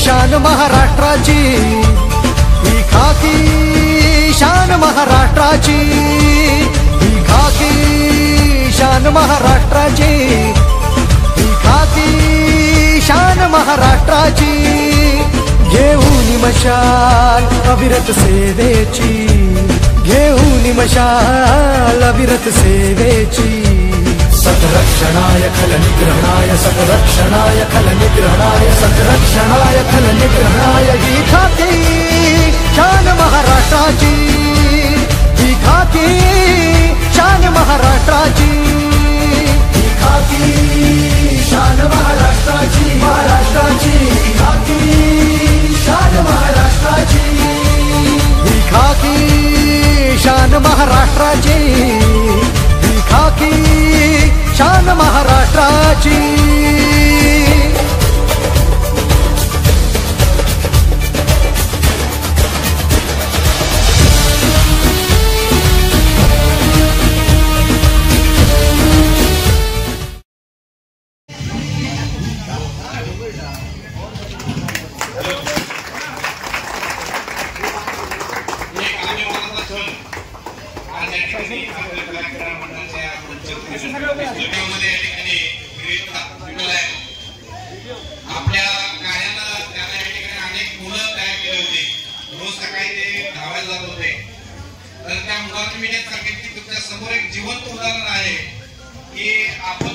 शान महाराष्ट्राची, ही खाकी शान महाराष्ट्राची, ही खाकी शान महाराष्ट्राची, ही खाकी शान महाराष्ट्राची. घेऊन मशाल अविरत सेवेची, घेऊन मशाल अविरत सेवेची. सतरक्षणाय खलनिग्रहणाय, सतरक्षणाय खलनिग्रहणाय, सतरक्षणाय खलनिग्रहणाय. ही खाकी शान महाराष्ट्राची, ही खाकी शान महाराष्ट्राची, ही खाकी शान महाराष्ट्राची, महाराष्ट्राची. ही खाकी शान महाराष्ट्राची, ही खाकी शान महाराष्ट्राची, ही खाकी शान महाराष्ट्राची. आपल्या कार्याला त्याला या ठिकाणी अनेक मुलं तयार केले होते. रोज सकाळी ते धावायला जात होते. तर त्या मुलांनी मी एक सांगेन की तुमच्या समोर एक जिवंत उदाहरण आहे की आपण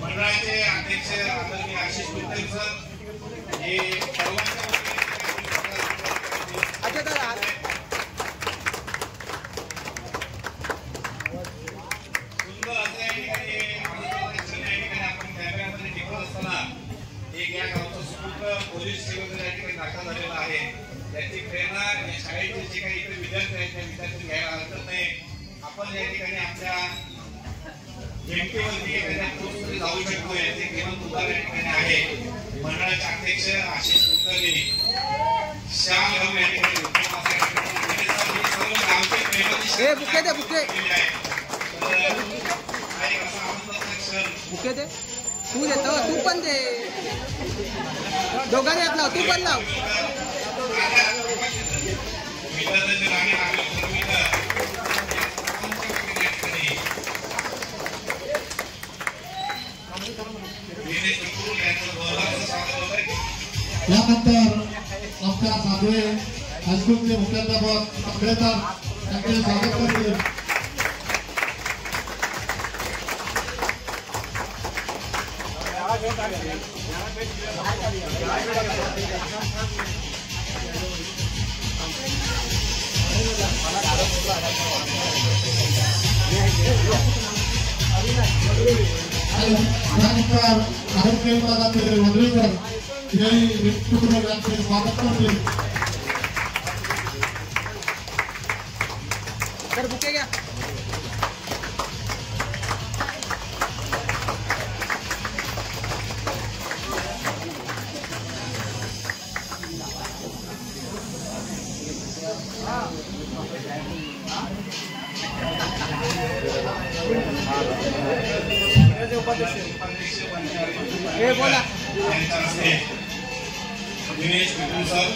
मंडळाचे अध्यक्ष आदरणीय आशिष कुलकर्णी सर हे सुंदर असे आपण कॅमेऱ्यामध्ये टिकवत असताना एक या गावचं सुपूर्द पोलीस सेवेमध्ये या ठिकाणी दाखल झालेला आहे. त्याची प्रेरणा या शाळेचे जे काही इथे विद्यार्थी आहेत त्या विद्यार्थी घ्यायला हरकत नाही. आपण या ठिकाणी आपल्या जेमतेवरती जाऊ शकतो याचे केवळ उदाहरण या ठिकाणी आहे. मंडळाचे अध्यक्ष आशिष कुलकर्णी श्याम भाऊ या ठिकाणी बुके दे, तू देतो, तू पण दे, दोघांनी लाव, तू पण लाव. यानंतर आमच्या साधवे हायस्कूलचे मुख्याध्यापक आंबेडकर यांचे स्वागत करतील. त्यानंतर आरोग्य विभागाचे मंडळीकर यांचे स्वागत करतील. सागर बुके घ्या. हे बोला. दिनेश विपुल सर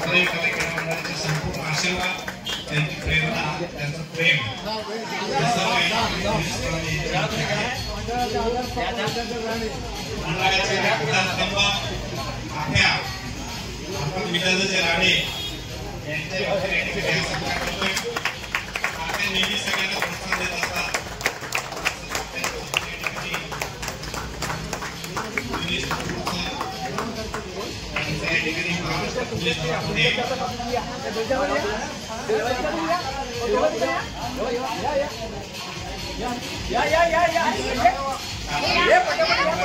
पोलीस कार्यक्रमाचे संपूर्ण आशीर्वाद, त्यांची प्रेरणा, त्यांचं प्रेम विद्यार्थ्याचे राणे नेहमी सगळ्यांना प्रोत्साहन देत असतात.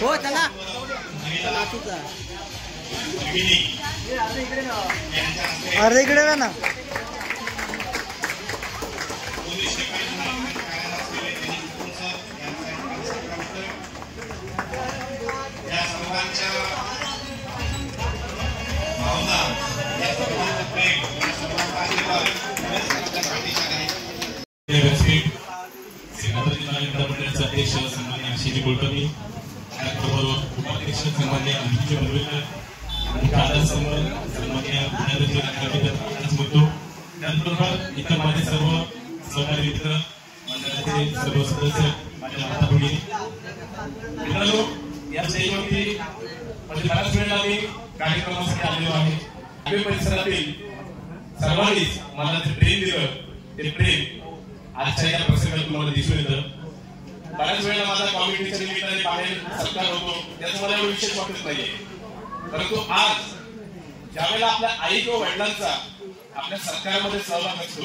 हो चला. अरे इकडे ना. या सर्वांच्या भावना, या सर्वांचं प्रेम, या सर्वांचा आशीर्वाद मंडळाचे अध्यक्ष सन्मान्य आशिषजी कुलकर्णी, त्याचबरोबर उपाध्यक्ष सन्मान्य अंकित बलवेकर, सन्मान्य त्याचबरोबर इतर माझे सर्व सहकारी मित्र, मंडळाचे सर्व सदस्य, माझ्या माता भगिनी, मित्रांनो, या स्टेजवरती म्हणजे बऱ्याच वेळेला मी कार्यक्रमासाठी आलेलो आहे. परिसरातील सर्वांनीच मला जे प्रेम दिलं, ते प्रेम आजच्या या प्रसंगात तुम्हाला दिसून येतं. बऱ्याच वेळेला माझा कॉम्युनिटीच्या निमित्ताने बाहेर सत्कार होतो, त्याचं मला एवढं विशेष वाटत नाहीये. परंतु आज ज्यावेळेला आपल्या आई किंवा वडिलांचा आपल्या सत्कारामध्ये सहभाग असतो,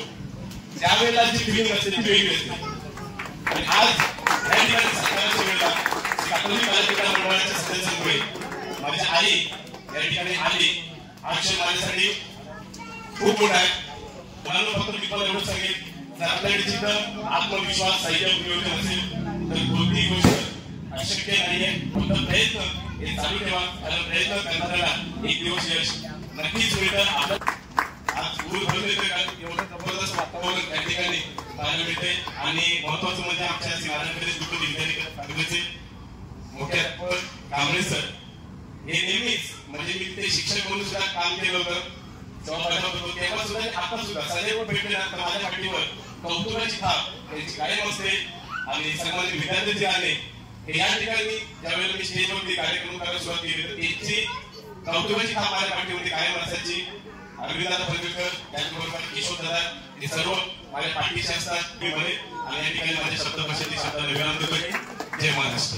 त्यावेळेला जी फिलिंग असते ती वेगळी असते. आणि आज या ठिकाणी सत्काराच्या वेळेला प्राथमिक बालविकास मंडळाच्या सदस्यांमुळे माझी आई या ठिकाणी आली, हा विषय माझ्यासाठी खूप मोठा आहे. मला फक्त मी पण एवढं सांगेन, जर आपल्याकडे जिथं आत्मविश्वास, संयम, नियोजन असेल तर कोणतीही गोष्ट अशक्य नाहीये. फक्त प्रयत्न हे चालू ठेवा, आणि प्रयत्न करणाऱ्याला एक दिवस यश नक्कीच मिळतं. आज गुरु भरले एवढं जबरदस्त वातावरण त्या ठिकाणी पाहायला मिळते. आणि महत्वाचं म्हणजे आमच्या नारायणकडे विद्यार्थी मोठे कांबळे सर हे नेहमीच, म्हणजे मी ते शिक्षक म्हणून सुद्धा काम केलं होतं, तेव्हा सुद्धा आता सुद्धा सदैव भेटले जातात. माझ्या पाठीवर कौतुकाची थाप यांची कायम असते. आणि सन्मानित विद्यार्थी जे आले हे या ठिकाणी ज्यावेळेला मी स्टेजवरती कार्यक्रम करायला सुरुवात केली तर त्यांची कौतुकाची थाप माझ्या पाठीवरती कायम असायची. अरविंददादा पलवेकर, त्याचबरोबर किशोरदादा, हे सर्व माझ्या पाठीशी असतात. मी म्हणे आणि या ठिकाणी माझ्या शब्द भाषेची शब्दाला विनंती करतो. जय महाराष्ट्र.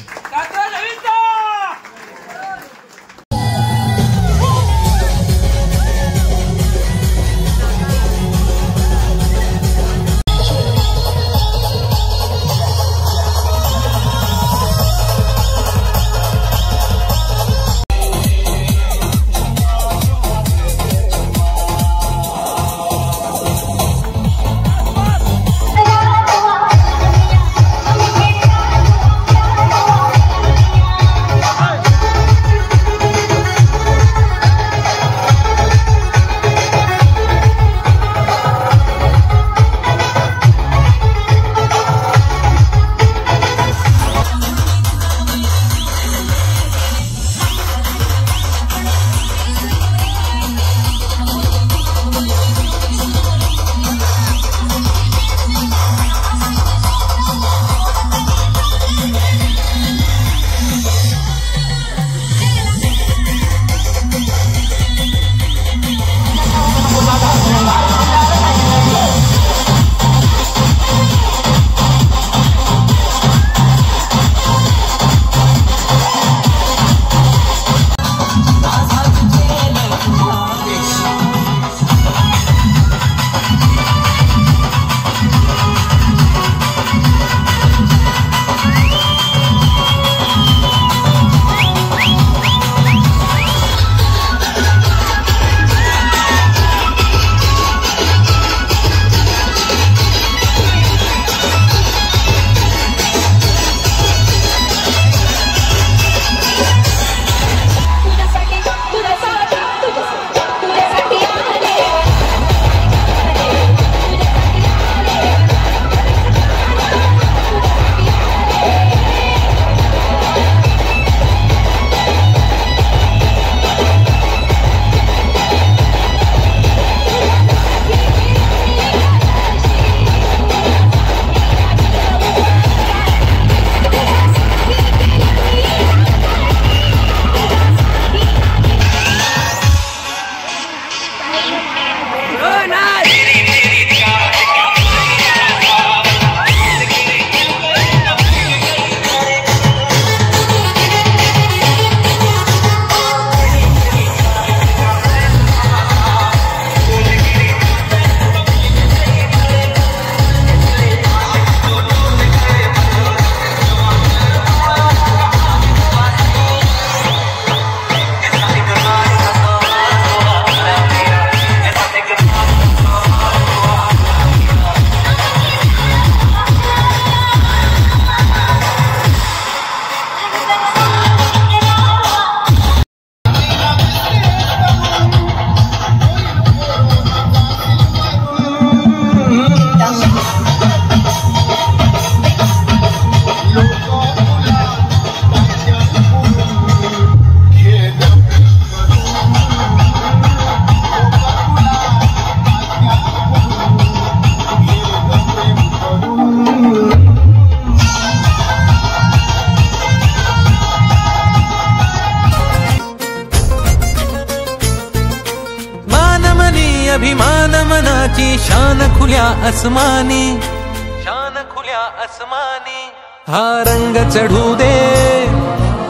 अभिमान मनाची शान खुल्या अस्मानी, शान खुल्या अस्मानी. हा रंग चढू दे,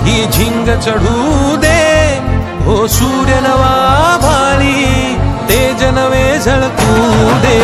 ही झिंग चढू दे, हो सूर्य नवा भाळी तेज नवे झळकू दे.